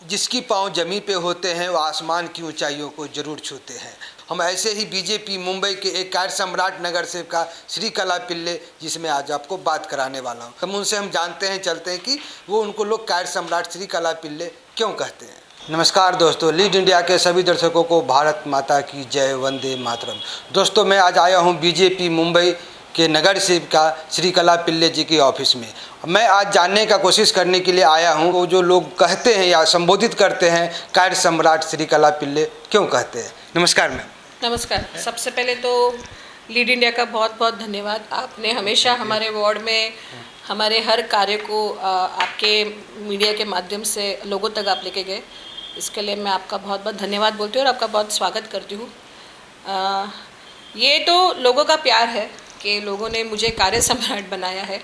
जिसकी पांव जमीन पे होते हैं वो आसमान की ऊंचाइयों को जरूर छूते हैं। हम ऐसे ही बीजेपी मुंबई के एक कार्य सम्राट नगर सेविका श्रीकला पिल्ले जिसमें आज आपको बात कराने वाला हूँ। हम उनसे जानते हैं चलते हैं कि वो उनको लोग कार्य सम्राट श्रीकला पिल्ले क्यों कहते हैं। नमस्कार दोस्तों, लीड इंडिया के सभी दर्शकों को भारत माता की जय, वंदे मातरम। दोस्तों, मैं आज आया हूँ बीजेपी मुंबई के नगर सेविका श्रीकला पिल्ले जी के ऑफिस में। मैं आज जानने का कोशिश करने के लिए आया हूँ वो जो लोग कहते हैं या संबोधित करते हैं कार्य सम्राट श्रीकला पिल्ले क्यों कहते हैं। नमस्कार मैम। नमस्कार। सबसे पहले तो लीड इंडिया का बहुत बहुत धन्यवाद। आपने हमेशा हमारे वार्ड में हमारे हर कार्य को आपके मीडिया के माध्यम से लोगों तक आप लेके गए, इसके लिए मैं आपका बहुत बहुत धन्यवाद बोलती हूँ और आपका बहुत स्वागत करती हूँ। ये तो लोगों का प्यार है कि लोगों ने मुझे कार्य सम्राट बनाया है।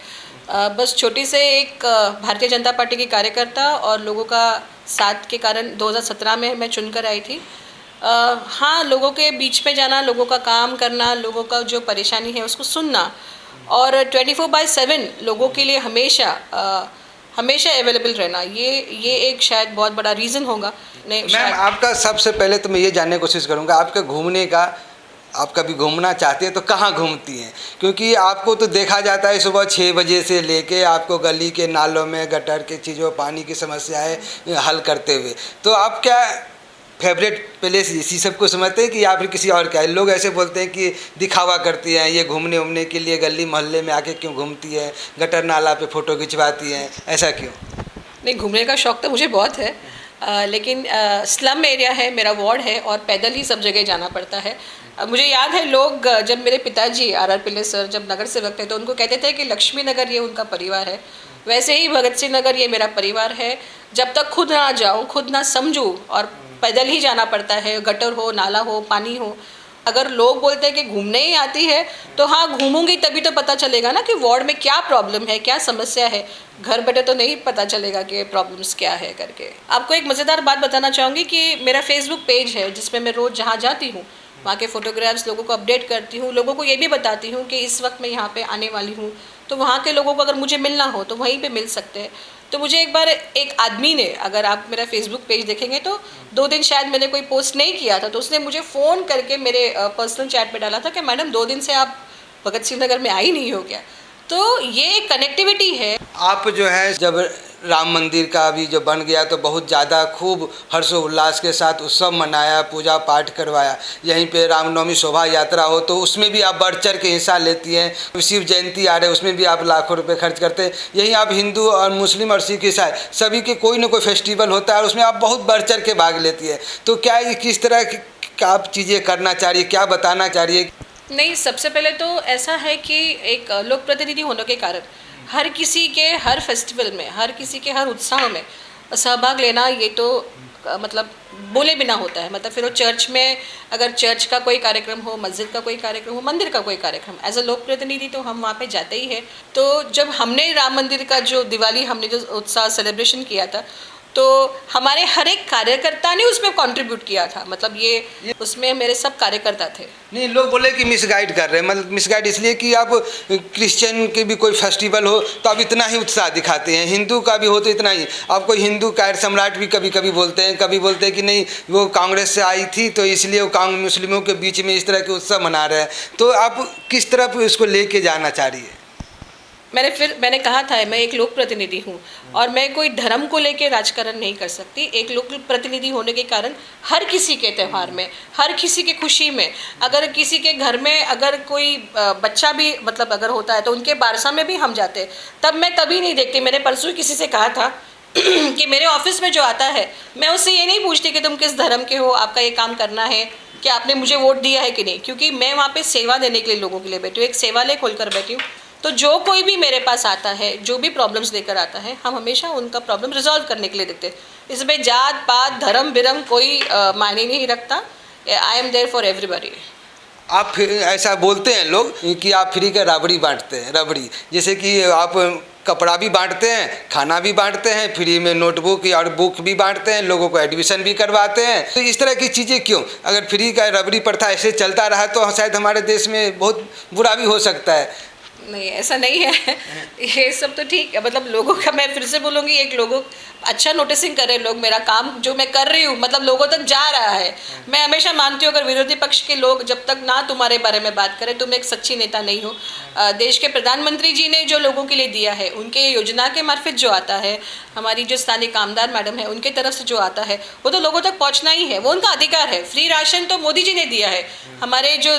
बस छोटी से एक भारतीय जनता पार्टी की कार्यकर्ता और लोगों का साथ के कारण 2017 में मैं चुनकर आई थी। हाँ, लोगों के बीच में जाना, लोगों का काम करना, लोगों का जो परेशानी है उसको सुनना और 24/7 लोगों के लिए हमेशा अवेलेबल रहना, ये एक शायद बहुत बड़ा रीज़न होगा। मैम, आपका सबसे पहले तो मैं ये जानने की कोशिश करूँगा आपके घूमने का, आप कभी घूमना चाहती हैं तो कहाँ घूमती हैं? क्योंकि आपको तो देखा जाता है सुबह 6 बजे से लेके आपको गली के नालों में गटर के चीज़ों पानी की समस्याएं हल करते हुए, तो आप क्या फेवरेट प्लेस इसी सबको समझते हैं कि या फिर किसी और का है? लोग ऐसे बोलते हैं कि दिखावा करती हैं, ये घूमने उमने के लिए गली मोहल्ले में आके क्यों घूमती है, गटर नाला पे फ़ोटो खिंचवाती हैं, ऐसा क्यों? नहीं, घूमने का शौक़ तो मुझे बहुत है, लेकिन स्लम एरिया है, मेरा वार्ड है और पैदल ही सब जगह जाना पड़ता है। मुझे याद है लोग जब मेरे पिताजी आर पिल्ले सर जब नगर सेवक थे तो उनको कहते थे कि लक्ष्मी नगर ये उनका परिवार है, वैसे ही भगत सिंह नगर ये मेरा परिवार है। जब तक खुद ना जाऊँ, खुद ना समझूँ और पैदल ही जाना पड़ता है, गटर हो, नाला हो, पानी हो। अगर लोग बोलते हैं कि घूमने ही आती है तो हाँ, घूमूंगी तभी तो पता चलेगा ना कि वार्ड में क्या प्रॉब्लम है, क्या समस्या है। घर बैठे तो नहीं पता चलेगा कि प्रॉब्लम्स क्या है करके। आपको एक मज़ेदार बात बताना चाहूँगी कि मेरा फेसबुक पेज है जिसमें मैं रोज़ जहाँ जाती हूँ वहाँ के फ़ोटोग्राफ्स लोगों को अपडेट करती हूँ। लोगों को ये भी बताती हूँ कि इस वक्त मैं यहाँ पे आने वाली हूँ, तो वहाँ के लोगों को अगर मुझे मिलना हो तो वहीं पे मिल सकते हैं। तो मुझे एक बार एक आदमी ने, अगर आप मेरा फेसबुक पेज देखेंगे तो 2 दिन शायद मैंने कोई पोस्ट नहीं किया था, तो उसने मुझे फ़ोन करके मेरे पर्सनल चैट में डाला था कि मैडम 2 दिन से आप भगत सिंह नगर में आई नहीं हो क्या। तो ये कनेक्टिविटी है। आप जो है जब राम मंदिर का भी जो बन गया तो बहुत ज़्यादा खूब हर्षोल्लास के साथ उत्सव मनाया, पूजा पाठ करवाया। यहीं पे रामनवमी शोभा यात्रा हो तो उसमें भी आप बढ़ चढ़ के हिस्सा लेती हैं। शिव जयंती आ रहे उसमें भी आप लाखों रुपए खर्च करते हैं। यहीं आप हिंदू और मुस्लिम और सिख ईसाई सभी के कोई ना कोई फेस्टिवल होता है और उसमें आप बहुत बढ़ चढ़ के भाग लेती है। तो क्या किस तरह की आप चीज़ें करना चाह रही है, क्या बताना चाह रही है? नहीं, सबसे पहले तो ऐसा है कि एक लोक प्रतिनिधि होने के कारण हर किसी के हर फेस्टिवल में, हर किसी के हर उत्साह में सहभाग लेना, ये तो मतलब बोले बिना होता है। मतलब फिर वो चर्च में, अगर चर्च का कोई कार्यक्रम हो, मस्जिद का कोई कार्यक्रम हो, मंदिर का कोई कार्यक्रम, एज अ लोक प्रतिनिधि तो हम वहाँ पे जाते ही है। तो जब हमने राम मंदिर का जो दिवाली हमने जो उत्साह सेलिब्रेशन किया था तो हमारे हर एक कार्यकर्ता ने उसमें कंट्रीब्यूट किया था। मतलब ये उसमें मेरे सब कार्यकर्ता थे। नहीं, लोग बोले कि मिसगाइड कर रहे हैं। मतलब मिसगाइड इसलिए कि आप क्रिश्चियन के भी कोई फेस्टिवल हो तो आप इतना ही उत्साह दिखाते हैं, हिंदू का भी हो तो इतना ही। आपको हिंदू कार्य सम्राट भी कभी कभी बोलते हैं, कभी बोलते हैं कि नहीं वो कांग्रेस से आई थी तो इसलिए वो मुस्लिमों के बीच में इस तरह के उत्सव मना रहे हैं। तो आप किस तरफ इसको लेके जाना चाह रही है? मैंने कहा था मैं एक लोक प्रतिनिधि हूँ और मैं कोई धर्म को लेकर राजकारण नहीं कर सकती। एक लोक प्रतिनिधि होने के कारण हर किसी के त्यौहार में, हर किसी की खुशी में, अगर किसी के घर में अगर कोई बच्चा भी मतलब अगर होता है तो उनके बारसा में भी हम जाते हैं। तब मैं कभी नहीं देखती। मैंने परसों ही किसी से कहा था कि मेरे ऑफिस में जो आता है मैं उससे ये नहीं पूछती कि तुम किस धर्म के हो, आपका ये काम करना है, कि आपने मुझे वोट दिया है कि नहीं, क्योंकि मैं वहाँ पे सेवा देने के लिए लोगों के लिए बैठी हूँ, एक सेवालय खोलकर बैठी हूँ। तो जो कोई भी मेरे पास आता है, जो भी प्रॉब्लम्स लेकर आता है, हम हमेशा उनका प्रॉब्लम रिजॉल्व करने के लिए देखते हैं। इसमें जात पात धर्म बिरम कोई मायने नहीं रखता। I am there for everybody. आप फिर ऐसा बोलते हैं लोग कि आप फ्री का रबड़ी बांटते हैं, रबड़ी जैसे कि आप कपड़ा भी बांटते हैं, खाना भी बांटते हैं, फ्री में नोटबुक और बुक भी बांटते हैं, लोगों को एडमिशन भी करवाते हैं। तो इस तरह की चीज़ें क्यों? अगर फ्री का रबड़ी प्रथा ऐसे चलता रहा तो शायद हमारे देश में बहुत बुरा भी हो सकता है। नहीं, ऐसा नहीं है। ये सब तो ठीक है। मतलब लोगों का, मैं फिर से बोलूँगी, एक लोगों अच्छा नोटिसिंग कर रहे हैं लोग, मेरा काम जो मैं कर रही हूँ मतलब लोगों तक जा रहा है। मैं हमेशा मानती हूँ अगर विरोधी पक्ष के लोग जब तक ना तुम्हारे बारे में बात करें तुम एक सच्ची नेता नहीं हो। देश के प्रधानमंत्री जी ने जो लोगों के लिए दिया है, उनके योजना के मार्फत जो आता है, हमारी जो स्थानीय कामदार मैडम है उनके तरफ से जो आता है वो तो लोगों तक पहुँचना ही है, वो उनका अधिकार है। फ्री राशन तो मोदी जी ने दिया है। हमारे जो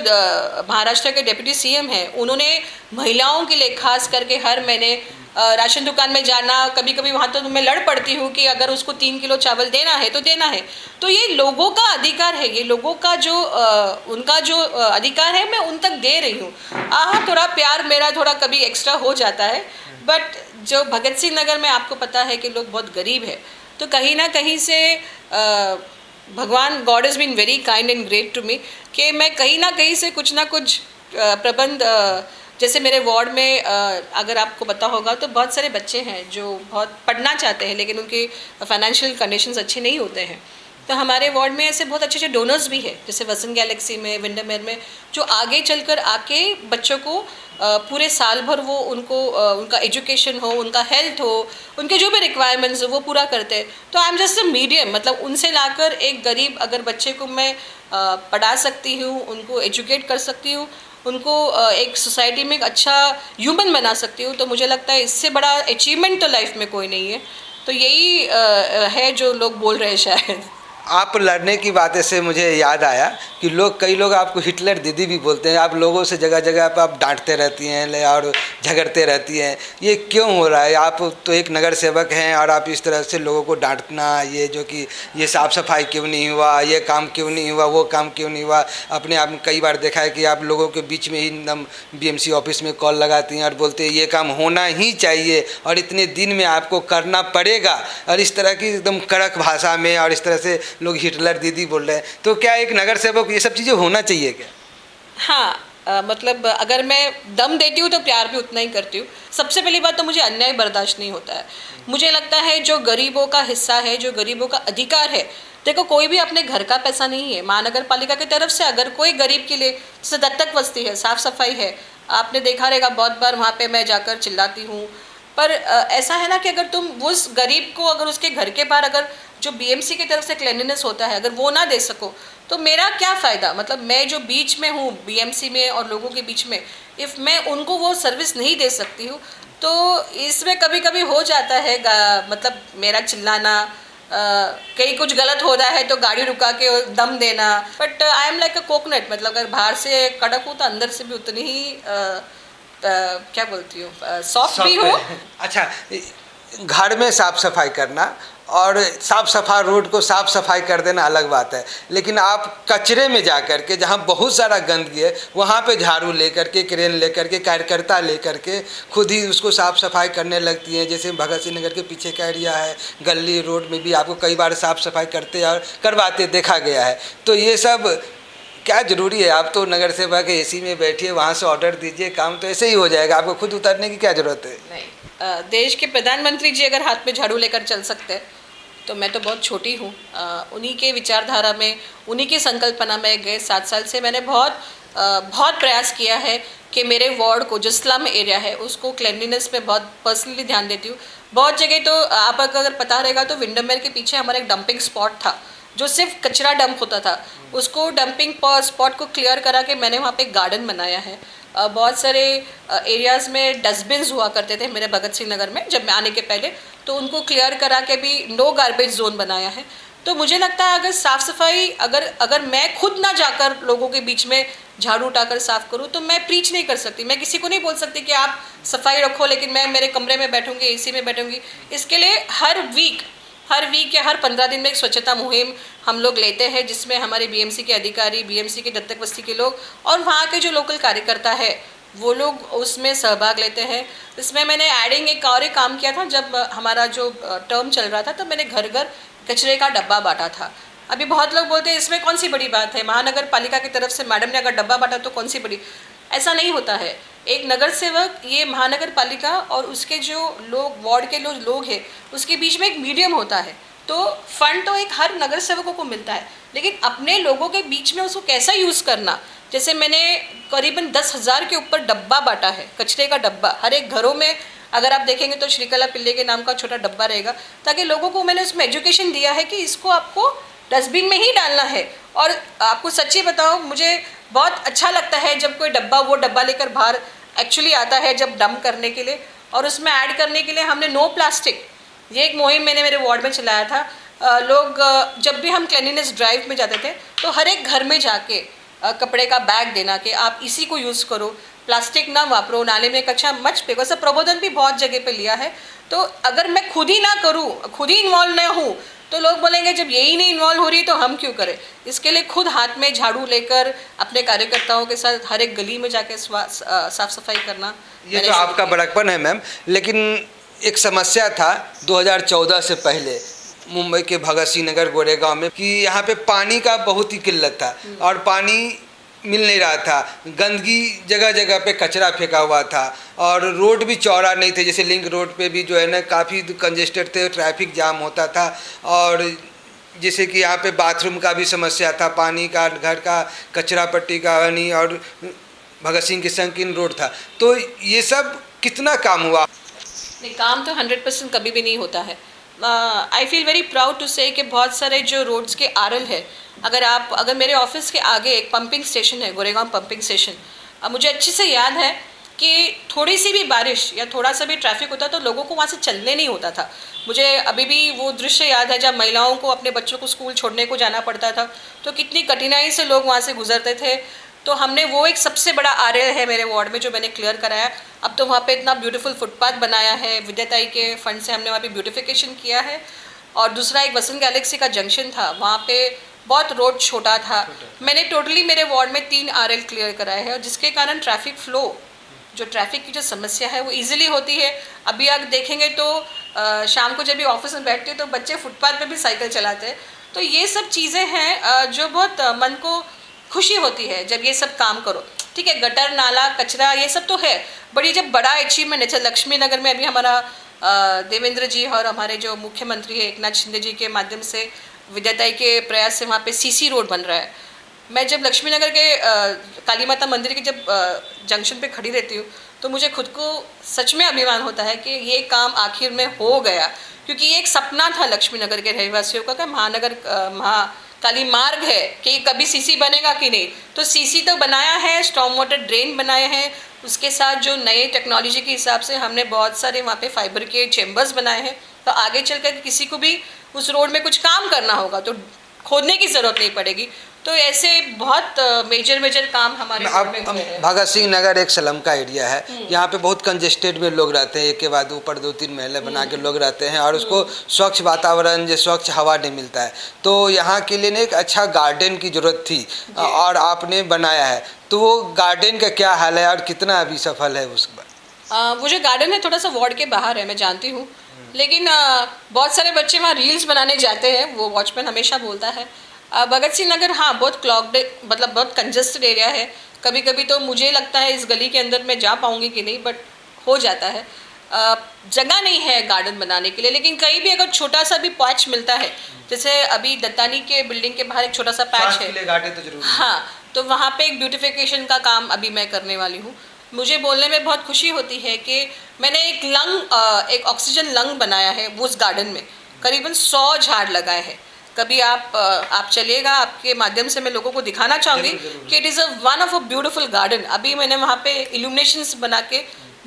महाराष्ट्र के डिप्टी सीएम हैं उन्होंने महिलाओं के लिए खास करके हर महीने राशन दुकान में जाना, कभी कभी वहाँ तो मैं लड़ पड़ती हूँ कि अगर उसको 3 किलो चावल देना है तो देना है। तो ये लोगों का अधिकार है, ये लोगों का जो उनका जो अधिकार है मैं उन तक दे रही हूँ। थोड़ा प्यार मेरा थोड़ा कभी एक्स्ट्रा हो जाता है, बट जो भगत सिंह नगर में आपको पता है कि लोग बहुत गरीब है, तो कहीं ना कहीं से भगवान God is been very kind and great to me कि मैं कहीं ना कहीं से कुछ ना कुछ प्रबंध जैसे मेरे वार्ड में अगर आपको पता होगा तो बहुत सारे बच्चे हैं जो बहुत पढ़ना चाहते हैं लेकिन उनके फाइनेंशियल कंडीशंस अच्छे नहीं होते हैं। तो हमारे वार्ड में ऐसे बहुत अच्छे अच्छे डोनर्स भी हैं, जैसे वसंत गैलेक्सी में, विंडरमेयर में, जो आगे चलकर आके बच्चों को पूरे साल भर वो उनको उनका एजुकेशन हो, उनका हेल्थ हो, उनके जो भी रिक्वायरमेंट्स हो वो पूरा करते हैं। तो I am just a medium, मतलब उनसे लाकर एक गरीब अगर बच्चे को मैं पढ़ा सकती हूँ, उनको एजुकेट कर सकती हूँ, उनको एक सोसाइटी में एक अच्छा ह्यूमन बना सकती हूँ, तो मुझे लगता है इससे बड़ा अचीवमेंट तो लाइफ में कोई नहीं है। तो यही है जो लोग बोल रहे हैं शायद। आप लड़ने की बातें से मुझे याद आया कि कई लोग आपको हिटलर दीदी भी बोलते हैं। आप लोगों से जगह जगह पर आप डांटते रहती हैं और झगड़ते रहती हैं, ये क्यों हो रहा है? आप तो एक नगर सेवक हैं और आप इस तरह से लोगों को डांटना, ये जो कि ये साफ़ सफाई क्यों नहीं हुआ, ये काम क्यों नहीं हुआ, वो काम क्यों नहीं हुआ। अपने आप कई बार देखा है कि आप लोगों के बीच में ही एकदम बीएमसी ऑफिस में कॉल लगाती हैं और बोलते हैं ये काम होना ही चाहिए और इतने दिन में आपको करना पड़ेगा, और इस तरह की एकदम कड़क भाषा में और इस तरह से लोग हिटलर दीदी बोल रहे हैं। तो क्या एक नगर सेवक ये सब चीज़ें होना चाहिए क्या? हाँ, मतलब अगर मैं दम देती हूँ तो प्यार भी उतना ही करती हूँ। सबसे पहली बात तो मुझे अन्याय बर्दाश्त नहीं होता है। मुझे लगता है जो गरीबों का हिस्सा है, जो गरीबों का अधिकार है, देखो कोई भी अपने घर का पैसा नहीं है। महानगर पालिका की तरफ से अगर कोई गरीब के लिए, जैसे दत्तक बस्ती है, साफ़ सफाई है, आपने देखा रहेगा बहुत बार वहाँ पे मैं जाकर चिल्लाती हूँ। पर ऐसा है ना कि अगर तुम उस गरीब को अगर उसके घर के बाहर अगर जो बीएमसी की तरफ से क्लीनलीनेस होता है अगर वो ना दे सको तो मेरा क्या फ़ायदा? मतलब मैं जो बीच में हूँ बीएमसी में और लोगों के बीच में, इफ़ मैं उनको वो सर्विस नहीं दे सकती हूँ तो इसमें कभी कभी हो जाता है मतलब मेरा चिल्लाना, कहीं कुछ गलत हो रहा है तो गाड़ी रुका के दम देना। But I am like a coconut, मतलब अगर बाहर से कड़क हूँ तो अंदर से भी उतनी ही क्या बोलती हूँ, सॉफ्ट भी हो। अच्छा, घर में साफ़ सफाई करना और साफ़ सफा रोड को साफ़ सफाई कर देना अलग बात है, लेकिन आप कचरे में जा कर के जहाँ बहुत सारा गंदगी है वहाँ पे झाड़ू लेकर के, क्रेन लेकर के, कार्यकर्ता लेकर के खुद ही उसको साफ़ सफाई करने लगती हैं। जैसे भगत सिंह नगर के पीछे का एरिया है, गली रोड में भी आपको कई बार साफ़ सफाई करते और करवाते देखा गया है। तो ये सब क्या ज़रूरी है? आप तो नगर सेवक है, एसी में बैठिए, वहाँ से ऑर्डर दीजिए, काम तो ऐसे ही हो जाएगा, आपको खुद उतरने की क्या ज़रूरत है? नहीं, देश के प्रधानमंत्री जी अगर हाथ में झाड़ू लेकर चल सकते हैं तो मैं तो बहुत छोटी हूँ। उन्हीं के विचारधारा में, उन्हीं की संकल्पना में गए 7 साल से मैंने बहुत प्रयास किया है कि मेरे वार्ड को, जो स्लम एरिया है, उसको क्लीनलीनेस में बहुत पर्सनली ध्यान देती हूँ। बहुत जगह तो आप अगर पता रहेगा तो विंडरमेयर के पीछे हमारा एक डंपिंग स्पॉट था जो सिर्फ कचरा डंप होता था, उसको डंपिंग स्पॉट को क्लियर करा के मैंने वहाँ पे गार्डन बनाया है। बहुत सारे एरियाज़ में डस्टबिन्स हुआ करते थे मेरे भगत सिंह नगर में जब मैं आने के पहले, तो उनको क्लियर करा के भी नो गार्बेज जोन बनाया है। तो मुझे लगता है अगर साफ़ सफाई अगर मैं खुद ना जाकर लोगों के बीच में झाड़ू उठाकर साफ़ करूँ तो मैं प्रीच नहीं कर सकती। मैं किसी को नहीं बोल सकती कि आप सफाई रखो लेकिन मैं मेरे कमरे में बैठूँगी, एसी में बैठूँगी। इसके लिए हर वीक या हर 15 दिन में एक स्वच्छता मुहिम हम लोग लेते हैं जिसमें हमारे बीएमसी के अधिकारी, बीएमसी के दत्तक बस्ती के लोग और वहाँ के जो लोकल कार्यकर्ता है वो लोग उसमें सहभाग लेते हैं। इसमें मैंने एडिंग एक और एक काम किया था, जब हमारा जो टर्म चल रहा था तो मैंने घर घर कचरे का डब्बा बांटा था। अभी बहुत लोग बोलते हैं इसमें कौन सी बड़ी बात है, महानगर पालिका की तरफ से मैडम ने अगर डब्बा बांटा तो कौन सी बड़ी। ऐसा नहीं होता है। एक नगर सेवक, ये महानगर पालिका और उसके जो लोग, वार्ड के लोग हैं, उसके बीच में एक मीडियम होता है। तो फंड तो एक हर नगर सेवकों को मिलता है, लेकिन अपने लोगों के बीच में उसको कैसा यूज़ करना। जैसे मैंने करीबन 10,000 के ऊपर डब्बा बांटा है, कचरे का डब्बा। हर एक घरों में अगर आप देखेंगे तो श्रीकला पिल्ले के नाम का छोटा डब्बा रहेगा, ताकि लोगों को मैंने उसमें एजुकेशन दिया है कि इसको आपको डस्टबिन में ही डालना है। और आपको सच्ची बताऊं, मुझे बहुत अच्छा लगता है जब कोई डब्बा वो डब्बा लेकर बाहर एक्चुअली आता है, जब डंप करने के लिए, और उसमें ऐड करने के लिए हमने नो प्लास्टिक, ये एक मुहिम मैंने मेरे वार्ड में चलाया था। लोग जब भी हम क्लीनिनेस ड्राइव में जाते थे तो हर एक घर में जाके कपड़े का बैग देना कि आप इसी को यूज़ करो, प्लास्टिक ना वापरो, नाले में कचरा मच फेंको। वैसे प्रबोधन भी बहुत जगह पे लिया है। तो अगर मैं खुद ही ना करूँ, खुद ही इन्वॉल्व ना हूँ, तो लोग बोलेंगे जब यही नहीं इन्वॉल्व हो रही तो हम क्यों करें। इसके लिए खुद हाथ में झाड़ू लेकर अपने कार्यकर्ताओं के साथ हर एक गली में जाके साफ सफाई करना, ये तो आपका बड़कपन है मैम। लेकिन एक समस्या था 2014 से पहले मुंबई के भगत सिंह नगर गोरेगांव में कि यहाँ पे पानी का बहुत ही किल्लत था और पानी मिल नहीं रहा था। गंदगी जगह जगह पे कचरा फेंका हुआ था और रोड भी चौड़ा नहीं थे। जैसे लिंक रोड पे भी जो है ना काफ़ी कंजेस्टेड थे, ट्रैफिक जाम होता था। और जैसे कि यहाँ पे बाथरूम का भी समस्या था, पानी का, घर का, कचरा पट्टी का नहीं, और भगत सिंह की संकीर्ण रोड था। तो ये सब कितना काम हुआ? नहीं, काम तो 100% कभी भी नहीं होता है। I feel very proud to say कि बहुत सारे जो रोड्स के आरएल है, अगर मेरे ऑफिस के आगे एक पंपिंग स्टेशन है, गोरेगांव पंपिंग स्टेशन, मुझे अच्छे से याद है कि थोड़ी सी भी बारिश या थोड़ा सा भी ट्रैफिक होता तो लोगों को वहाँ से चलने नहीं होता था। मुझे अभी भी वो दृश्य याद है जब महिलाओं को अपने बच्चों को स्कूल छोड़ने को जाना पड़ता था, तो कितनी कठिनाई से लोग वहाँ से गुजरते थे। तो हमने वो एक सबसे बड़ा आरएल है मेरे वार्ड में जो मैंने क्लियर कराया। अब तो वहाँ पे इतना ब्यूटीफुल फुटपाथ बनाया है, विद्याताई के फंड से हमने वहाँ पे ब्यूटिफिकेशन किया है। और दूसरा एक वसंत गैलेक्सी का जंक्शन था, वहाँ पे बहुत रोड छोटा था। मैंने टोटली मेरे वार्ड में 3 आरएल क्लियर कराए हैं, और जिसके कारण ट्रैफिक फ्लो, जो ट्रैफिक की जो समस्या है वो ईजिली होती है। अभी आप देखेंगे तो शाम को जब भी ऑफिस में बैठते हैं तो बच्चे फुटपाथ पे भी साइकिल चलाते हैं। तो ये सब चीज़ें हैं जो बहुत मन को खुशी होती है जब ये सब काम करो। ठीक है, गटर नाला कचरा ये सब तो है, बड़ी जब बड़ा अचीवमेंट है। जैसे लक्ष्मी नगर में अभी हमारा देवेंद्र जी और हमारे जो मुख्यमंत्री है एकनाथ शिंदे जी के माध्यम से, विद्याताई के प्रयास से वहाँ पे सीसी रोड बन रहा है। मैं जब लक्ष्मी नगर के काली माता मंदिर के जब जंक्शन पे खड़ी रहती हूँ तो मुझे खुद को सच में अभिमान होता है कि ये काम आखिर में हो गया, क्योंकि ये एक सपना था लक्ष्मी नगर के रहवासियों का कि महाकाली मार्ग है कि कभी सीसी बनेगा कि नहीं। तो सीसी तो बनाया है, स्टॉर्म वाटर ड्रेन बनाए हैं, उसके साथ जो नए टेक्नोलॉजी के हिसाब से हमने बहुत सारे वहाँ पे फाइबर के चेम्बर्स बनाए हैं। तो आगे चलकर किसी को भी उस रोड में कुछ काम करना होगा तो खोदने की ज़रूरत नहीं पड़ेगी। तो ऐसे बहुत मेजर काम हमारे रोड में हुए हैं। भगत सिंह नगर एक स्लम का एरिया है, यहाँ पे बहुत कंजेस्टेड में लोग रहते हैं, एक के बाद ऊपर 2-3 महल बना के लोग रहते हैं और उसको स्वच्छ वातावरण, जो स्वच्छ हवा नहीं मिलता है। तो यहाँ के लिए एक अच्छा गार्डन की ज़रूरत थी और आपने बनाया है। तो वो गार्डन का क्या हाल है और कितना अभी सफल है उसके बाद? वो जो गार्डन है थोड़ा सा वार्ड के बाहर है, मैं जानती हूँ, लेकिन बहुत सारे बच्चे वहाँ रील्स बनाने जाते हैं, वो वॉचमैन हमेशा बोलता है। भगत सिंह नगर हाँ बहुत क्लॉग्ड, मतलब बहुत कंजस्टेड एरिया है। कभी कभी तो मुझे लगता है इस गली के अंदर मैं जा पाऊँगी कि नहीं, बट हो जाता है। जगह नहीं है गार्डन बनाने के लिए, लेकिन कहीं भी अगर छोटा सा भी पैच मिलता है, जैसे अभी दत्तानी के बिल्डिंग के बाहर एक छोटा सा पैच है, हाँ, तो वहाँ पे एक ब्यूटिफिकेशन का काम अभी मैं करने वाली हूँ। मुझे बोलने में बहुत खुशी होती है कि मैंने एक ऑक्सीजन लंग बनाया है उस गार्डन में, करीबन 100 झाड़ लगाए हैं। कभी आप चलिएगा, आपके माध्यम से मैं लोगों को दिखाना चाहूँगी कि it is one of a beautiful garden. अभी मैंने वहाँ पे इल्यूमिनेशंस बना के,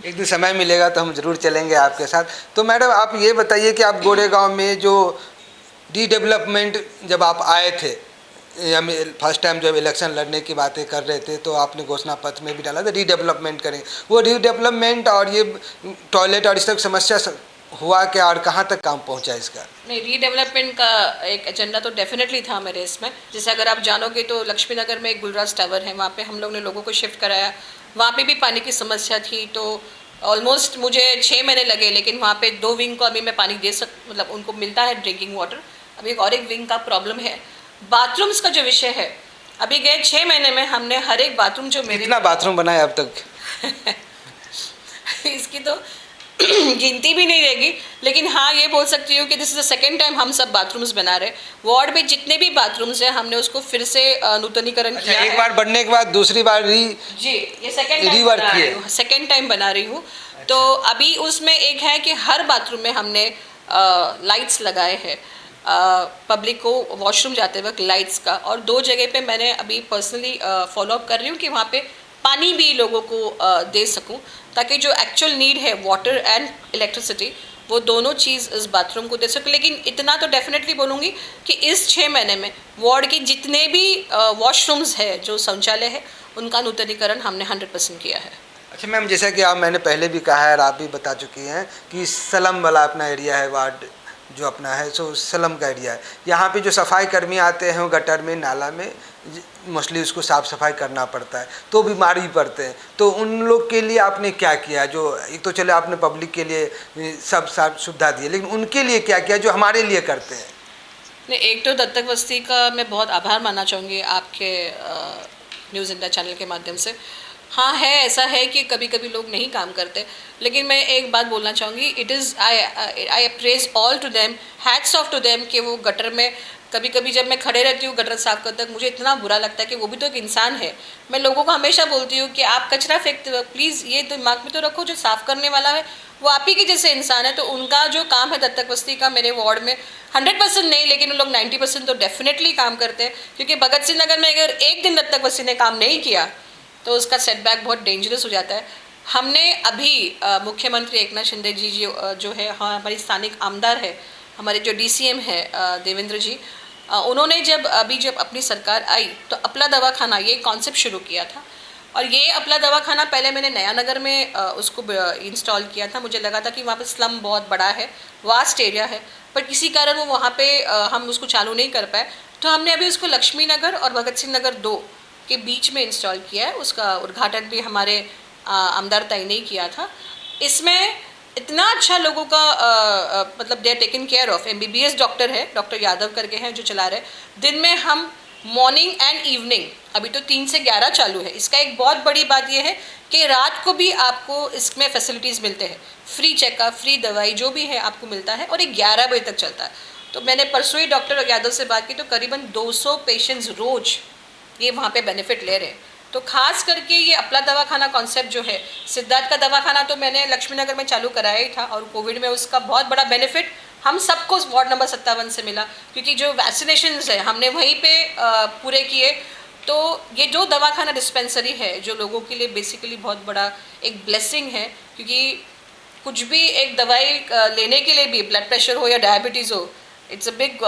एक दिन समय मिलेगा तो हम ज़रूर चलेंगे आपके साथ। तो मैडम आप ये बताइए कि आप गोरेगांव में जो रीडेवलपमेंट जब आप आए थे, हम फर्स्ट टाइम जब इलेक्शन लड़ने की बातें कर रहे थे तो आपने घोषणा पत्र में भी डाला था रीडेवलपमेंट करेंगे। वो रीडेवलपमेंट और ये टॉयलेट और इस तक समस्या हुआ क्या और कहाँ तक काम पहुँचा इसका? नहीं, रीडेवलपमेंट का एक एजेंडा तो डेफिनेटली था मेरे इसमें। जैसे अगर आप जानोगे तो लक्ष्मी नगर में एक गुलराज टावर है, वहाँ पे हम लोग ने लोगों को शिफ्ट कराया। वहाँ पे भी पानी की समस्या थी, तो ऑलमोस्ट मुझे 6 महीने लगे, लेकिन वहाँ पे 2 विंग को अभी मैं पानी मतलब उनको मिलता है ड्रिंकिंग वाटर। अभी एक विंग का प्रॉब्लम है। बाथरूम्स का जो विषय है, अभी गए 6 महीने में हमने हर एक बाथरूम जो मेरे कितना बाथरूम बनाया अब तक? इसकी तो गिनती भी नहीं रहेगी, लेकिन हाँ ये बोल सकती हूँ कि this is the second time हम सब बाथरूम्स बना रहे। वार्ड में जितने भी बाथरूम्स हैं हमने उसको फिर से नूतनीकरण किया है। एक बार बनने के बाद दूसरी बार जी ये सेकेंड टाइम बना रही हूँ। तो अभी उसमें एक है कि हर बाथरूम में हमने लाइट्स लगाए हैं, पब्लिक को वॉशरूम जाते वक्त लाइट्स का, और 2 जगह पे मैंने अभी पर्सनली फॉलो अप कर रही हूँ कि वहाँ पे पानी भी लोगों को दे सकूँ, ताकि जो एक्चुअल नीड है वाटर एंड इलेक्ट्रिसिटी वो दोनों चीज़ इस बाथरूम को दे सकूँ। लेकिन इतना तो डेफिनेटली बोलूँगी कि इस 6 महीने में वार्ड के जितने भी वॉशरूम्स है, जो शौचालय है, उनका नूतनीकरण हमने 100% किया है। अच्छा मैम, जैसा कि आप मैंने पहले भी कहा है और आप भी बता चुकी हैं कि स्लम वाला अपना एरिया है, वार्ड जो अपना है सो स्लम का एरिया है। यहाँ पे जो सफाई कर्मी आते हैं वो गटर में, नाला में मोस्टली उसको साफ़ सफाई करना पड़ता है, तो बीमार भी पड़ते हैं। तो उन लोग के लिए आपने क्या किया? जो एक तो चले आपने पब्लिक के लिए सब सुविधा दी, लेकिन उनके लिए क्या किया जो हमारे लिए करते हैं? नहीं, एक तो दत्तक बस्ती का मैं बहुत आभार मानना चाहूँगी आपके न्यूज़ इंडिया चैनल के माध्यम से। हाँ है, ऐसा है कि कभी कभी लोग नहीं काम करते, लेकिन मैं एक बात बोलना चाहूँगी, it is I praise all to them, hats off to them, कि वो गटर में कभी कभी जब मैं खड़े रहती हूँ गटर साफ करते वक्त, मुझे इतना बुरा लगता है कि वो भी तो एक इंसान है। मैं लोगों को हमेशा बोलती हूँ कि आप कचरा फेंकते वक्त प्लीज़ ये दिमाग में तो रखो, जो साफ़ करने वाला है वो आप ही के जैसे इंसान है। तो उनका जो काम है दत्तक बस्ती का, मेरे वार्ड में 100% नहीं, लेकिन वो लोग 90% तो डेफिनेटली काम करते हैं, क्योंकि भगत सिंह नगर में अगर एक दिन दत्तक बस्ती ने काम नहीं किया तो उसका सेटबैक बहुत डेंजरस हो जाता है। हमने अभी मुख्यमंत्री एकनाथ शिंदे जी जो है, हाँ हमारी स्थानिक आमदार है, हमारे जो DCM है देवेंद्र जी, उन्होंने जब अपनी सरकार आई तो अपला दवाखाना ये कॉन्सेप्ट शुरू किया था। और ये अपला दवाखाना पहले मैंने नया नगर में उसको इंस्टॉल किया था। मुझे लगा था कि वहाँ पे स्लम बहुत बड़ा है, वास्ट एरिया है, पर किसी कारण वो वहाँ पे हम उसको चालू नहीं कर पाए। तो हमने अभी उसको लक्ष्मी नगर और भगत सिंह नगर 2 के बीच में इंस्टॉल किया है। उसका उद्घाटन भी हमारे आमदार ताई ने किया था। इसमें इतना अच्छा लोगों का मतलब they are taken care of. MBBS doctor है, डॉक्टर यादव करके हैं जो चला रहे। दिन में हम मॉर्निंग एंड इवनिंग, अभी तो 3 से 11 चालू है। इसका एक बहुत बड़ी बात यह है कि रात को भी आपको इसमें फैसिलिटीज़ मिलते हैं, फ्री चेकअप, फ्री दवाई जो भी है आपको मिलता है, और ये 11 बजे तक चलता है। तो मैंने परसों ही डॉक्टर यादव से बात की तो करीबन 200 पेशेंट्स रोज़ ये वहाँ पे बेनिफिट ले रहे हैं। तो खास करके ये अपला दवाखाना कॉन्सेप्ट जो है, सिद्धार्थ का दवाखाना तो मैंने लक्ष्मी नगर में चालू कराया ही था, और कोविड में उसका बहुत बड़ा बेनिफिट हम सबको वार्ड नंबर 57 से मिला, क्योंकि जो वैक्सीनेशंस है हमने वहीं पे पूरे किए। तो ये जो दवाखाना डिस्पेंसरी है जो लोगों के लिए बेसिकली बहुत बड़ा एक ब्लेसिंग है, क्योंकि कुछ भी एक दवाई लेने के लिए भी, ब्लड प्रेशर हो या डायबिटीज़ हो, इट्स अ बिग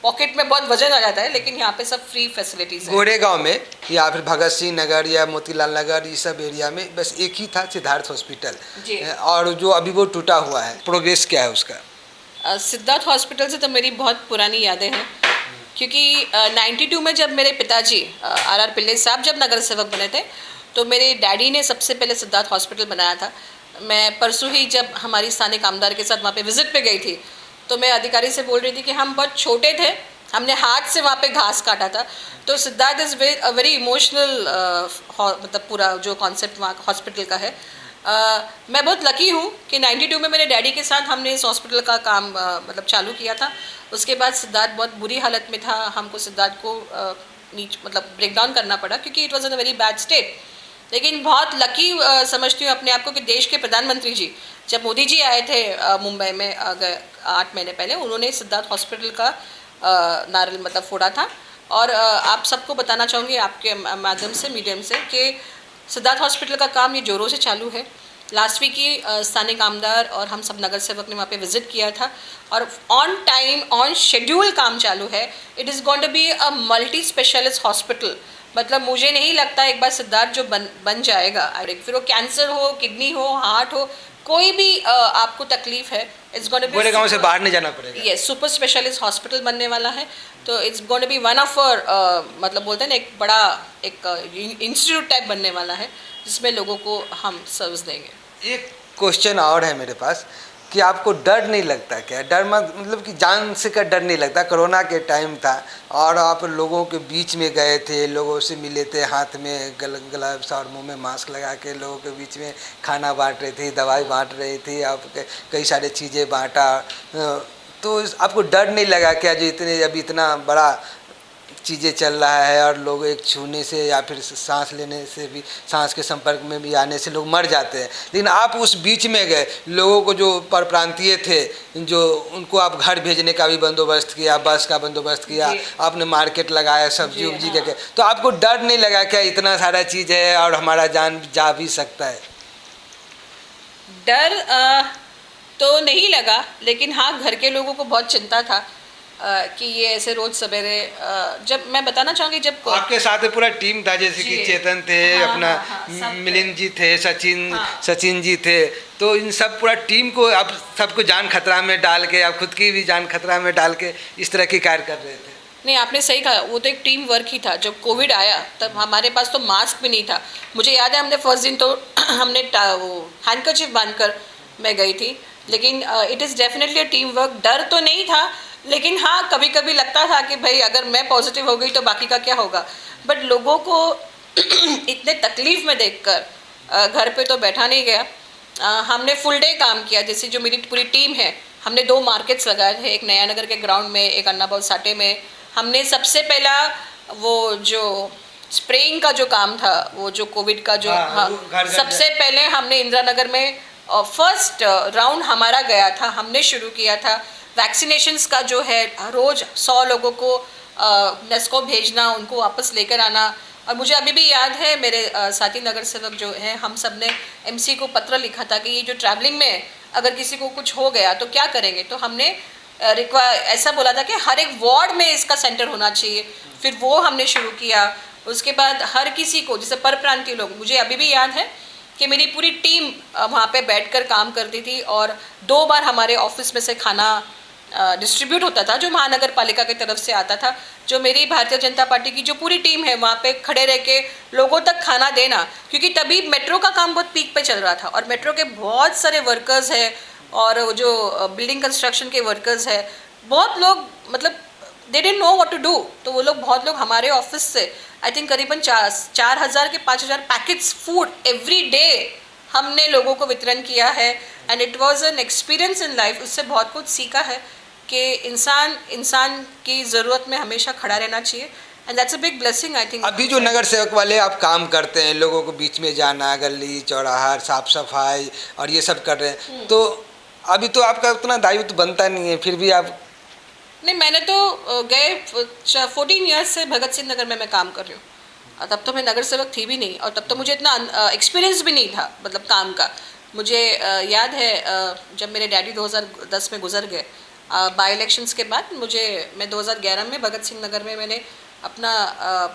पॉकेट में बहुत वजन आ जाता है, लेकिन यहाँ पे सब फ्री फैसिलिटीज़ है। गोरेगांव में या फिर भगत सिंह नगर या मोतीलाल नगर, ये सब एरिया में बस एक ही था सिद्धार्थ हॉस्पिटल, और जो अभी वो टूटा हुआ है, प्रोग्रेस क्या है उसका? सिद्धार्थ हॉस्पिटल से तो मेरी बहुत पुरानी यादें हैं, क्योंकि 92 में जब मेरे पिताजी RR पिल्ले साहब जब नगर सेवक बने थे, तो मेरे डैडी ने सबसे पहले सिद्धार्थ हॉस्पिटल बनाया था। मैं परसों ही जब हमारी स्थानिक आमदार के साथ वहाँ पे विजिट पे गई थी, तो मैं अधिकारी से बोल रही थी कि हम बहुत छोटे थे, हमने हाथ से वहाँ पे घास काटा था। तो सिद्धार्थ इज़ वेरी इमोशनल, मतलब पूरा जो कॉन्सेप्ट वहाँ हॉस्पिटल का है। मैं बहुत लकी हूँ कि 92 में मेरे डैडी के साथ हमने इस हॉस्पिटल का काम मतलब चालू किया था। उसके बाद सिद्धार्थ बहुत बुरी हालत में था, हमको सिद्धार्थ को मतलब ब्रेक डाउन करना पड़ा, क्योंकि it was in a very bad state. लेकिन बहुत लकी समझती हूँ अपने आप को कि देश के प्रधानमंत्री जी, जब मोदी जी आए थे मुंबई में 8 महीने पहले, उन्होंने सिद्धार्थ हॉस्पिटल का नारल मतलब फोड़ा था। और आप सबको बताना चाहूँगी आपके माध्यम से, मीडियम से, कि सिद्धार्थ हॉस्पिटल का काम ये जोरों से चालू है। लास्ट वीक ही स्थानिक आमदार और हम सब नगर सेवक ने वहाँ पे विजिट किया था, और ऑन टाइम ऑन शेड्यूल काम चालू है। It is going to be a multi specialist hospital. मतलब मुझे नहीं लगता एक बार सिद्धार्थ जो बन जाएगा, फिर वो कैंसर हो, किडनी हो, हार्ट हो, कोई भी आपको तकलीफ है, it's going to be Goregaon से बाहर नहीं जाना पड़ेगा। ये सुपर स्पेशलिस्ट हॉस्पिटल बनने वाला है। तो it's going to be one of मतलब बोलते हैं ना, एक बड़ा एक इंस्टीट्यूट टाइप बनने वाला है, जिसमें लोगों को हम सर्विस देंगे। एक क्वेश्चन और है मेरे पास कि आपको डर नहीं लगता क्या? डर मतलब कि जान से का डर नहीं लगता? कोरोना के टाइम था और आप लोगों के बीच में गए थे, लोगों से मिले थे, हाथ में ग्लव्स और मुंह में मास्क लगा के लोगों के बीच में खाना बांट रही थी, दवाई बांट रही थी, आप कई सारी चीज़ें बांटा, तो आपको डर नहीं लगा क्या? जो अभी इतना बड़ा चीज़ें चल रहा है और लोग एक छूने से या फिर सांस लेने से भी, सांस के संपर्क में भी आने से लोग मर जाते हैं। लेकिन आप उस बीच में गए, लोगों को जो परप्रांतीय थे, जो उनको आप घर भेजने का भी बंदोबस्त किया, बस का बंदोबस्त किया, आपने मार्केट लगाया, सब्जी उब्जी के, तो आपको डर नहीं लगा क्या इतना सारा चीज़ है और हमारा जान जा भी सकता है? डर तो नहीं लगा, लेकिन हाँ घर के लोगों को बहुत चिंता था कि ये ऐसे रोज सवेरे, जब मैं बताना चाहूँगी जब आपके साथ पूरा टीम था, जैसे कि चेतन थे, अपना मिलिंद जी थे, सचिन जी थे, तो इन सब पूरा टीम को आप सबको जान खतरा में डाल के, आप खुद की भी जान खतरा में डाल के इस तरह की कार्य कर रहे थे। नहीं, आपने सही कहा, वो तो एक टीम वर्क ही था। जब कोविड आया तब हमारे पास तो मास्क भी नहीं था। मुझे याद है हमने फर्स्ट दिन तो हमने वो हैंडकरचीफ बांधकर मैं गई थी, लेकिन it is definitely a team work. डर तो नहीं था, लेकिन हाँ कभी कभी लगता था कि भाई अगर मैं पॉजिटिव हो गई तो बाकी का क्या होगा। बट लोगों को इतने तकलीफ़ में देखकर घर पे तो बैठा नहीं गया। हमने फुल डे काम किया। जैसे जो मेरी पूरी टीम है, हमने 2 मार्केट्स लगाए थे, एक नया नगर के ग्राउंड में, एक अन्नाबाव साटे में। हमने सबसे पहला वो जो स्प्रेइंग का जो काम था, वो जो कोविड का जो सबसे पहले हमने इंदिरा नगर में फर्स्ट राउंड हमारा गया था, हमने शुरू किया था। वैक्सीनेशंस का जो है, रोज़ 100 लोगों को नेस्को भेजना, उनको वापस लेकर आना। और मुझे अभी भी याद है, मेरे साथी नगर सेवक जो हैं, हम सब ने एमसी को पत्र लिखा था कि ये जो ट्रैवलिंग में अगर किसी को कुछ हो गया तो क्या करेंगे। तो हमने ऐसा बोला था कि हर एक वार्ड में इसका सेंटर होना चाहिए। फिर वो हमने शुरू किया। उसके बाद हर किसी को, जैसे परप्रांतीय लोग, मुझे अभी भी याद है कि मेरी पूरी टीम वहाँ पे बैठकर काम करती थी और 2 बार हमारे ऑफिस में से खाना डिस्ट्रीब्यूट होता था, जो महानगर पालिका की तरफ से आता था। जो मेरी भारतीय जनता पार्टी की जो पूरी टीम है, वहाँ पे खड़े रह के लोगों तक खाना देना, क्योंकि तभी मेट्रो का काम बहुत पीक पे चल रहा था और मेट्रो के बहुत सारे वर्कर्स हैं और जो बिल्डिंग कंस्ट्रक्शन के वर्कर्स है, बहुत लोग मतलब they didn't know what to do. तो वो लोग, बहुत लोग हमारे ऑफिस से आई थिंक करीबन 4,000 के 5,000 पैकेट्स फूड एवरी डे हमने लोगों को वितरण किया है। And it was an experience in life. उससे बहुत कुछ सीखा है कि इंसान की ज़रूरत में हमेशा खड़ा रहना चाहिए। And that's a big blessing I think. अभी जो नगर सेवक वाले आप काम करते हैं, लोगों को बीच में जाना, गली चौराहा साफ सफाई और ये सब कर रहे हैं, तो अभी तो आपका उतना दायित्व बनता नहीं है, फिर भी आप? नहीं, मैंने तो गए 14 ईयर्स से भगत सिंह नगर में मैं काम कर रही हूँ। तब तो मैं नगर सेवक थी भी नहीं और तब तो मुझे इतना एक्सपीरियंस भी नहीं था, मतलब काम का। मुझे याद है जब मेरे डैडी 2010 में गुजर गए, बाई इलेक्शंस के बाद, मैं 2011 में भगत सिंह नगर में मैंने अपना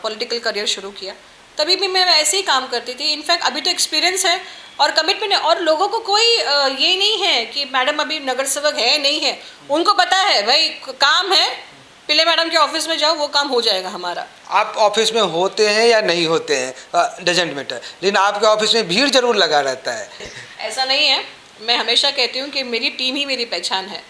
पॉलिटिकल करियर शुरू किया। तभी भी मैं ऐसे ही काम करती थी। इनफैक्ट अभी तो एक्सपीरियंस है और कमिटमेंट है और लोगों को कोई ये नहीं है कि मैडम अभी नगर सेवक है नहीं है। उनको पता है भाई काम है, पिल्ले मैडम के ऑफिस में जाओ, वो काम हो जाएगा हमारा। आप ऑफिस में होते हैं या नहीं होते हैं, डजेंट मैटर, लेकिन आपके ऑफिस में भीड़ जरूर लगा रहता है। ऐसा नहीं है। मैं हमेशा कहती हूँ कि मेरी टीम ही मेरी पहचान है।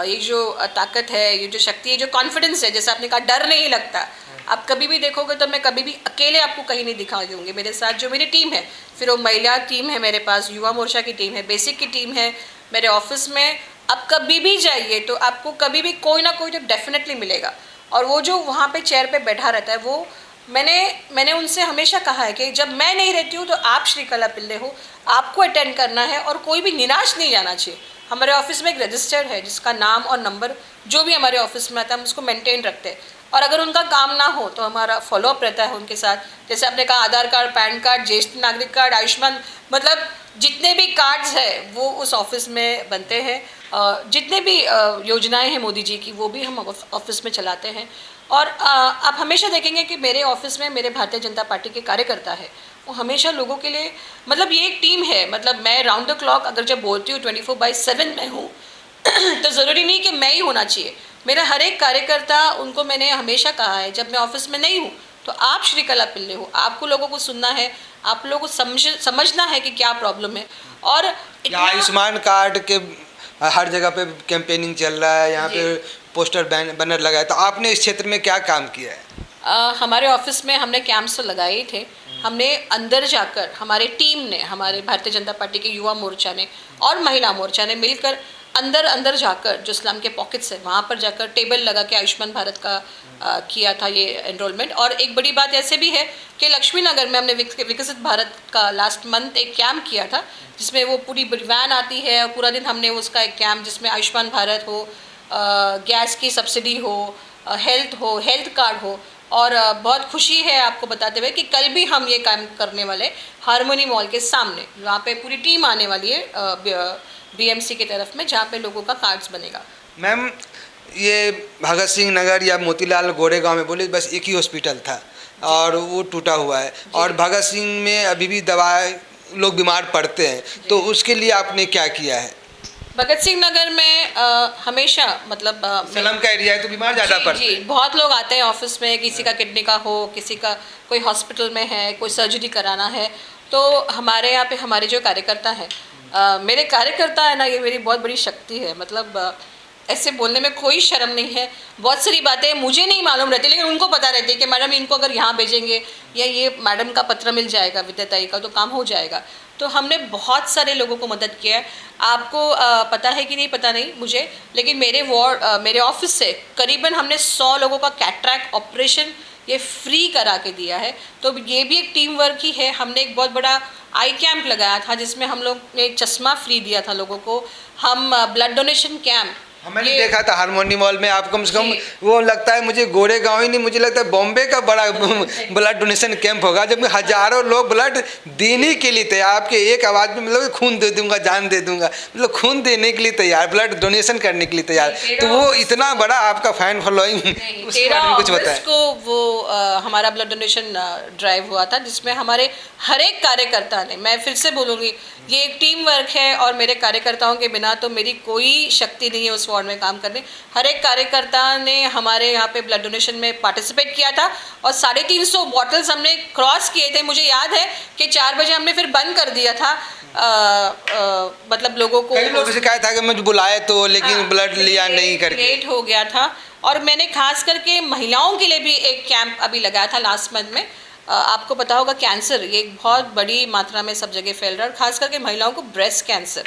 ये जो ताकत है, ये जो शक्ति है, जो कॉन्फिडेंस है, जैसे आपने कहा डर नहीं लगता। आप कभी भी देखोगे तो मैं कभी भी अकेले आपको कहीं नहीं दिखा दूँगी। मेरे साथ जो मेरी टीम है, फिर वो महिला टीम है, मेरे पास युवा मोर्चा की टीम है, बेसिक की टीम है मेरे ऑफिस में। आप कभी भी जाइए तो आपको कभी भी कोई ना कोई तो डेफिनेटली मिलेगा। और वो जो वहाँ पे चेयर पे बैठा रहता है, वो मैंने उनसे हमेशा कहा है कि जब मैं नहीं रहती हूँ तो आप श्रीकला पिल्ले हो, आपको अटेंड करना है और कोई भी निराश नहीं जाना चाहिए। हमारे ऑफिस में एक रजिस्टर है जिसका नाम और नंबर जो भी हमारे ऑफिस में आता है हम उसको मेंटेन रखते हैं। और अगर उनका काम ना हो तो हमारा फॉलोअप रहता है उनके साथ। जैसे आपने कहा आधार कार्ड, पैन कार्ड, ज्येष्ठ नागरिक कार्ड, आयुष्मान, मतलब जितने भी कार्ड्स हैं वो उस ऑफिस में बनते हैं। जितने भी योजनाएं हैं मोदी जी की, वो भी हम ऑफिस में चलाते हैं। और आप हमेशा देखेंगे कि मेरे ऑफिस में मेरे भारतीय जनता पार्टी के कार्यकर्ता है, वो हमेशा लोगों के लिए, मतलब ये एक टीम है। मतलब मैं राउंड द क्लॉक अगर जब बोलती हूँ 24/7 मैं हूँ तो ज़रूरी नहीं कि मैं ही होना चाहिए। मेरा हर एक कार्यकर्ता, उनको मैंने हमेशा कहा है जब मैं ऑफिस में नहीं हूँ तो आप श्रीकला पिल्ले हो, आपको लोगों को सुनना है, आप लोगों को समझना है कि क्या प्रॉब्लम है। और आयुष्मान कार्ड के हर जगह पे कैंपेनिंग चल रहा है, यहाँ पे पोस्टर बैनर लगाए, तो आपने इस क्षेत्र में क्या काम किया है? हमारे ऑफिस में हमने कैंप्स तो लगाए ही थे। हमने अंदर जाकर, हमारे टीम ने, हमारे भारतीय जनता पार्टी के युवा मोर्चा ने और महिला मोर्चा ने मिलकर अंदर अंदर जाकर जो स्लम के पॉकेट्स है वहाँ पर जाकर टेबल लगा के आयुष्मान भारत का किया था ये एनरोलमेंट। और एक बड़ी बात ऐसे भी है कि लक्ष्मी नगर में हमने विकसित भारत का लास्ट मंथ एक कैंप किया था, जिसमें वो पूरी वैन आती है और पूरा दिन हमने उसका एक कैंप जिसमें आयुष्मान भारत हो, गैस की सब्सिडी हो, हेल्थ कार्ड हो। और बहुत खुशी है आपको बताते हुए कि कल भी हम ये काम करने वाले हारमोनी मॉल के सामने, वहाँ पे पूरी टीम आने वाली है BMC की तरफ में, जहाँ पे लोगों का कार्ड्स बनेगा। मैम, ये भगत सिंह नगर या मोतीलाल गोरेगांव में बोले बस एक ही हॉस्पिटल था और वो टूटा हुआ है, और भगत सिंह में अभी भी दवाई लोग बीमार पड़ते हैं, तो उसके लिए आपने क्या किया है? भगत सिंह नगर में हमेशा मतलब स्लम का एरिया है तो बीमार ज़्यादा पड़ते हैं। जी, बहुत लोग आते हैं ऑफिस में, किसी का किडनी का हो, किसी का कोई हॉस्पिटल में है, कोई सर्जरी कराना है, तो हमारे यहाँ पे हमारे जो कार्यकर्ता हैं, मेरे कार्यकर्ता है ना, ये मेरी बहुत बड़ी शक्ति है। मतलब ऐसे बोलने में कोई शर्म नहीं है। बहुत सारी बातें मुझे नहीं मालूम रहती, लेकिन उनको पता रहती है कि मैडम इनको अगर यहाँ भेजेंगे या ये मैडम का पत्र मिल जाएगा विद्याताई का तो काम हो जाएगा। तो हमने बहुत सारे लोगों को मदद किया है। आपको पता है कि नहीं पता नहीं मुझे, लेकिन मेरे ऑफिस से करीबन हमने 100 लोगों का कैटरैक्ट ऑपरेशन ये फ्री करा के दिया है। तो ये भी एक टीम वर्क ही है। हमने एक बहुत बड़ा आई कैंप लगाया था जिसमें हम लोग ने चश्मा फ्री दिया था लोगों को। हम ब्लड डोनेशन कैंप मैंने देखा था हारमोनी मॉल में। आप कम से कम, वो लगता है मुझे गोरेगांव ही नहीं, मुझे लगता है बॉम्बे का बड़ा ब्लड डोनेशन कैंप होगा, जब हजारों लोग ब्लड देने के लिए तैयार, आपके एक आवाज़ में मतलब खून दे दूंगा, जान दे दूंगा, मतलब खून देने के लिए तैयार, ब्लड डोनेशन करने के लिए तैयार। तो वो इतना बड़ा आपका फैन फॉलोइंग, उसके बारे में कुछ बताएं। को वो हमारा ब्लड डोनेशन ड्राइव हुआ था, जिसमें हमारे हर एक कार्यकर्ता ने, मैं फिर से बोलूँगी, ये एक टीम वर्क है और मेरे कार्यकर्ताओं के बिना तो मेरी कोई शक्ति नहीं है उस वार्ड में काम करने। हर एक कार्यकर्ता ने हमारे यहाँ पे ब्लड डोनेशन में पार्टिसिपेट किया था और 350 बॉटल्स हमने क्रॉस किए थे। मुझे याद है कि 4 बजे हमने फिर बंद कर दिया था। मतलब लोगों से कहा था कि मुझे बुलाए तो, लेकिन ब्लड लिया नहीं करके लेट हो गया था। और मैंने खास करके महिलाओं के लिए भी एक कैंप अभी लगाया था लास्ट मंथ में। आपको पता होगा कैंसर ये एक बहुत बड़ी मात्रा में सब जगह फैल रहा है, और खास करके महिलाओं को ब्रेस्ट कैंसर,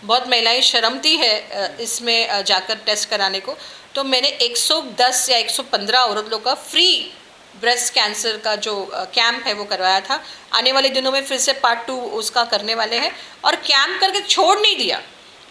बहुत महिलाएं शर्मती है इसमें जाकर टेस्ट कराने को। तो मैंने 110 या 115 औरत लोग का फ्री ब्रेस्ट कैंसर का जो कैंप है वो करवाया था। आने वाले दिनों में फिर से पार्ट 2 उसका करने वाले हैं, और कैंप करके छोड़ नहीं दिया,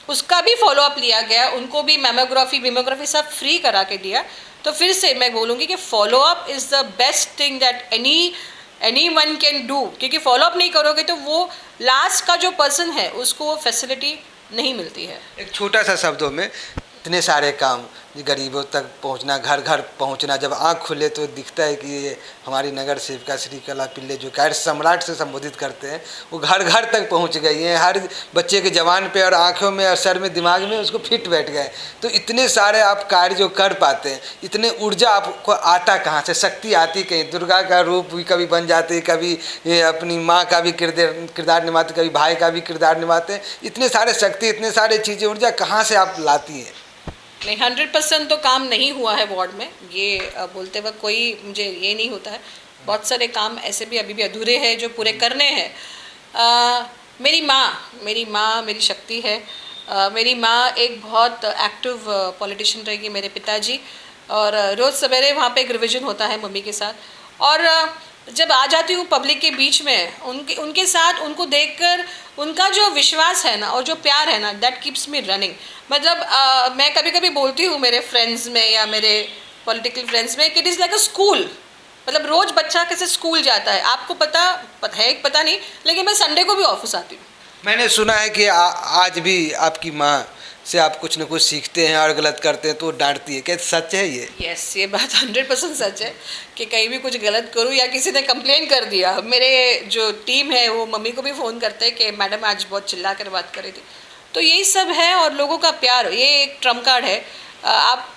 उसका भी फॉलोअप लिया गया, उनको भी मेमोग्राफी सब फ्री करा के दिया। तो फिर से मैं बोलूँगी कि follow up is the best thing that any one can do, क्योंकि फॉलोअप नहीं करोगे तो वो लास्ट का जो पर्सन है उसको वो फैसिलिटी नहीं मिलती है। एक छोटा सा शब्दों में, इतने सारे काम, गरीबों तक पहुंचना, घर घर पहुंचना, जब आंख खुले तो दिखता है कि ये हमारी नगर सेविका श्रीकला पिल्ले जो कैड सम्राट से संबोधित करते हैं, वो घर घर तक पहुंच गई हैं, हर बच्चे के जवान पे और आंखों में और सर में, दिमाग में उसको फिट बैठ गए। तो इतने सारे आप कार्य जो कर पाते हैं, इतने ऊर्जा आपको आता कहाँ से, शक्ति आती कहीं? दुर्गा का रूप भी कभी बन जाते, कभी ये अपनी माँ का भी किरदार निभाते, कभी भाई का भी किरदार निभाते हैं। इतने सारे शक्ति, इतने सारे चीज़ें, ऊर्जा कहाँ से आप लाती हैं? नहीं, 100% तो काम नहीं हुआ है वार्ड में, ये बोलते वक्त कोई मुझे ये नहीं होता है। बहुत सारे काम ऐसे भी अभी भी अधूरे हैं जो पूरे करने हैं। मेरी माँ मेरी शक्ति है। मेरी माँ एक बहुत एक्टिव पॉलिटिशियन रहेगी, मेरे पिताजी, और रोज़ सवेरे वहाँ पे एक रिवीजन होता है मम्मी के साथ। और जब आ जाती हूँ पब्लिक के बीच में, उनके साथ उनको देखकर उनका जो विश्वास है ना और जो प्यार है ना, दैट कीप्स मी रनिंग। मतलब मैं कभी कभी बोलती हूँ मेरे फ्रेंड्स में या मेरे पॉलिटिकल फ्रेंड्स में कि it is like a school. मतलब रोज़ बच्चा कैसे स्कूल जाता है, आपको पता नहीं, लेकिन मैं संडे को भी ऑफिस आती हूँ। मैंने सुना है कि आज भी आपकी माँ से आप कुछ न कुछ सीखते हैं और गलत करते हैं तो डांटती है, क्या सच है ये? यस, ये बात 100% सच है कि कहीं भी कुछ गलत करूँ या किसी ने कंप्लेन कर दिया, मेरे जो टीम है वो मम्मी को भी फ़ोन करते हैं कि मैडम आज बहुत चिल्ला कर बात कर रही थी। तो यही सब है, और लोगों का प्यार ये एक ट्रम्प कार्ड है। आप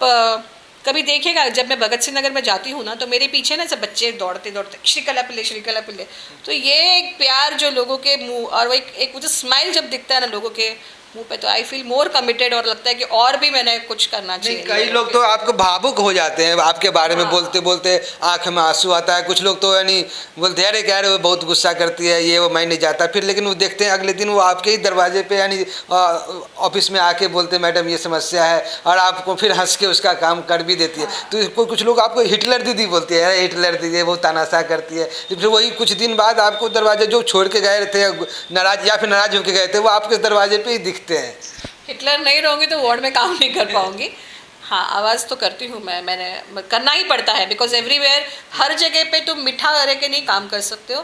कभी देखिएगा, जब मैं भगत सिंह नगर में जाती हूँ ना, तो मेरे पीछे ना सब बच्चे दौड़ते श्रीकला पिल्ले। तो ये एक प्यार जो लोगों के मुँह, और वो एक वो जो स्माइल जब दिखता है ना लोगों के, मुंह पे, तो आई फील मोर कमिटेड और लगता है कि और भी मैंने कुछ करना चाहिए। कई लोग तो आपको भावुक हो जाते हैं आपके बारे में बोलते बोलते, आंख में आंसू आता है। कुछ लोग तो यानी बोलते हैं अरे क्या रे वो बहुत गुस्सा करती है, ये वो मैं नहीं जाता। फिर लेकिन वो देखते हैं अगले दिन वो आपके ही दरवाजे पे यानी ऑफिस में आके बोलते मैडम ये समस्या है, और आपको फिर हंस के उसका काम कर भी देती है। तो कुछ लोग आपको हिटलर दीदी बोलते हैं, अरे हिटलर दीदी वो तानाशाह करती है। फिर वही कुछ दिन बाद आपको दरवाजे जो छोड़ के गए थे नाराज या फिर नाराज होकर गए थे, वो आपके दरवाजे पे ही दिखते हैं। हिटलर नहीं रहूँगी तो वार्ड में काम नहीं कर पाऊँगी। हाँ, आवाज़ तो करती हूँ मैंने करना ही पड़ता है, बिकॉज एवरीवेयर हर जगह पे तुम मीठा रह के नहीं काम कर सकते हो।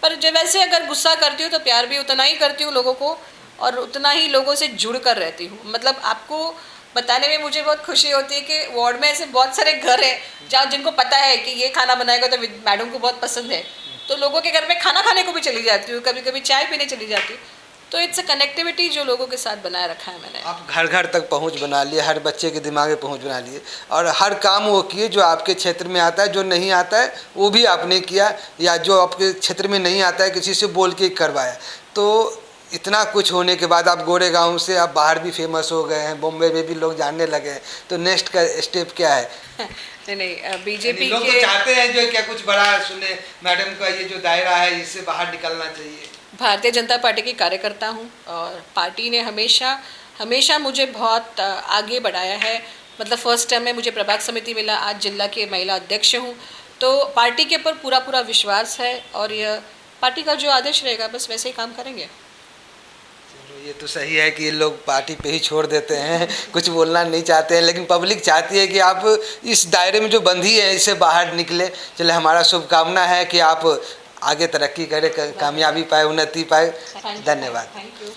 पर जो वैसे अगर गुस्सा करती हूँ तो प्यार भी उतना ही करती हूँ लोगों को, और उतना ही लोगों से जुड़ कर रहती हूँ। मतलब आपको बताने में मुझे बहुत खुशी होती है कि वार्ड में ऐसे बहुत सारे घर हैं जहाँ जिनको पता है कि ये खाना बनाएगा तो मैडम को बहुत पसंद है, तो लोगों के घर में खाना खाने को भी चली जाती हूँ, कभी कभी चाय पीने चली जाती हूँ। तो इट्स अ कनेक्टिविटी जो लोगों के साथ बनाए रखा है मैंने। आप घर घर तक पहुंच बना लिए, हर बच्चे के दिमाग में पहुंच बना लिए, और हर काम वो किए जो आपके क्षेत्र में आता है। जो नहीं आता है वो भी आपने किया, या जो आपके क्षेत्र में नहीं आता है किसी से बोल के करवाया। तो इतना कुछ होने के बाद आप गोरेगांव से आप बाहर भी फेमस हो गए हैं, बॉम्बे में भी लोग जानने लगे हैं। तो नेक्स्ट का स्टेप क्या है? नहीं, बीजेपी लोग तो चाहते हैं जो क्या कुछ बड़ा सुने, मैडम का ये जो दायरा है इससे बाहर निकलना चाहिए। भारतीय जनता पार्टी की कार्यकर्ता हूँ और पार्टी ने हमेशा मुझे बहुत आगे बढ़ाया है। मतलब फर्स्ट टाइम में मुझे प्रभाग समिति मिला, आज जिला के महिला अध्यक्ष हूँ। तो पार्टी के ऊपर पूरा विश्वास है, और यह पार्टी का जो आदेश रहेगा बस वैसे ही काम करेंगे। ये तो सही है कि लोग पार्टी पे ही छोड़ देते हैं, कुछ बोलना नहीं चाहते हैं, लेकिन पब्लिक चाहती है कि आप इस दायरे में जो बंधी है इससे बाहर निकले। चले, हमारा शुभकामना है कि आप आगे तरक्की करें, कामयाबी पाए, उन्नति पाए। धन्यवाद। Thank you.